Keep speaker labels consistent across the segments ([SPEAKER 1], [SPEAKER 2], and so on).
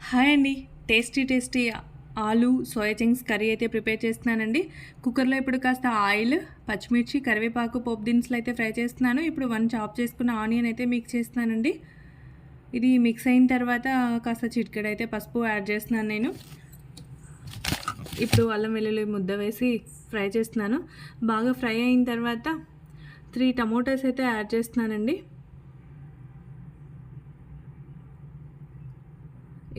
[SPEAKER 1] Hi అండి. Tasty ఆలు soya chunks curry అయితే ప్రిపేర్ చేస్తున్నానండి. కుక్కర్లో ఇప్పుడు కాస్త ఆయిల్, పచ్చిమిర్చి, కరివేపాకు, పోపు దినుసులు అయితే ఫ్రై చేస్తున్నాను. ఇప్పుడు 1 చాప్ చేసుకున్న ఆనియన్ అయితే మిక్స్ చేస్తున్నానండి. ఇది మిక్స్ అయిన తర్వాత కాస్త చిటికెడైతే పసుపు యాడ్ చేస్తున్నాను నేను. ఇప్పుడు అల్లం వెల్లుల్లి ముద్ద వేసి ఫ్రై చేస్తున్నాను. బాగా ఫ్రై అయిన తర్వాత 3 టమోటాస్ అయితే యాడ్ చేస్తున్నానండి.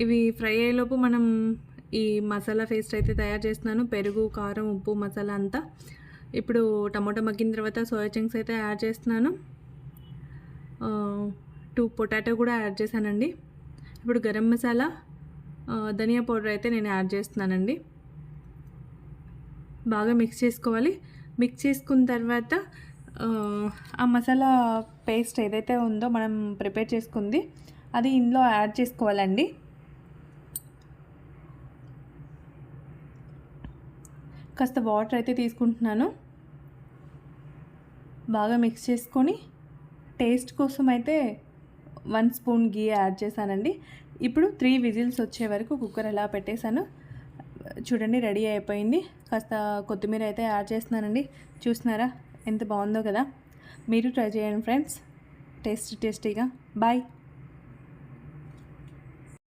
[SPEAKER 1] ఇవి ఫ్రై అయ్యేలోపు మనం ఈ మసాలా పేస్ట్ అయితే తయారు చేస్తున్నాను. పెరుగు, కారం, ఉప్పు, మసాలా అంతా. ఇప్పుడు టమాటా మగ్గిన తర్వాత సోయా చంక్స్ అయితే యాడ్ చేస్తున్నాను. 2 పొటాటో కూడా యాడ్ చేశానండి. ఇప్పుడు గరం మసాలా, ధనియా పౌడర్ అయితే నేను యాడ్ చేస్తున్నానండి. బాగా మిక్స్ చేసుకోవాలి. మిక్స్ చేసుకున్న తర్వాత ఆ మసాలా పేస్ట్ ఏదైతే ఉందో మనం ప్రిపేర్ చేసుకుంది అది ఇందులో యాడ్ చేసుకోవాలండి. కాస్త వాటర్ అయితే తీసుకుంటున్నాను. బాగా మిక్స్ చేసుకొని టేస్ట్ కోసం అయితే 1 స్పూన్ గీ యాడ్ చేశానండి. ఇప్పుడు 3 విజిల్స్ వచ్చే వరకు కుక్కర్ అలా పెట్టేశాను. చూడండి రెడీ అయిపోయింది. కాస్త కొత్తిమీర అయితే యాడ్ చేస్తున్నానండి. చూస్తున్నారా ఎంత బాగుందో కదా. మీరు ట్రై చేయండి ఫ్రెండ్స్. టేస్టీగా. బాయ్.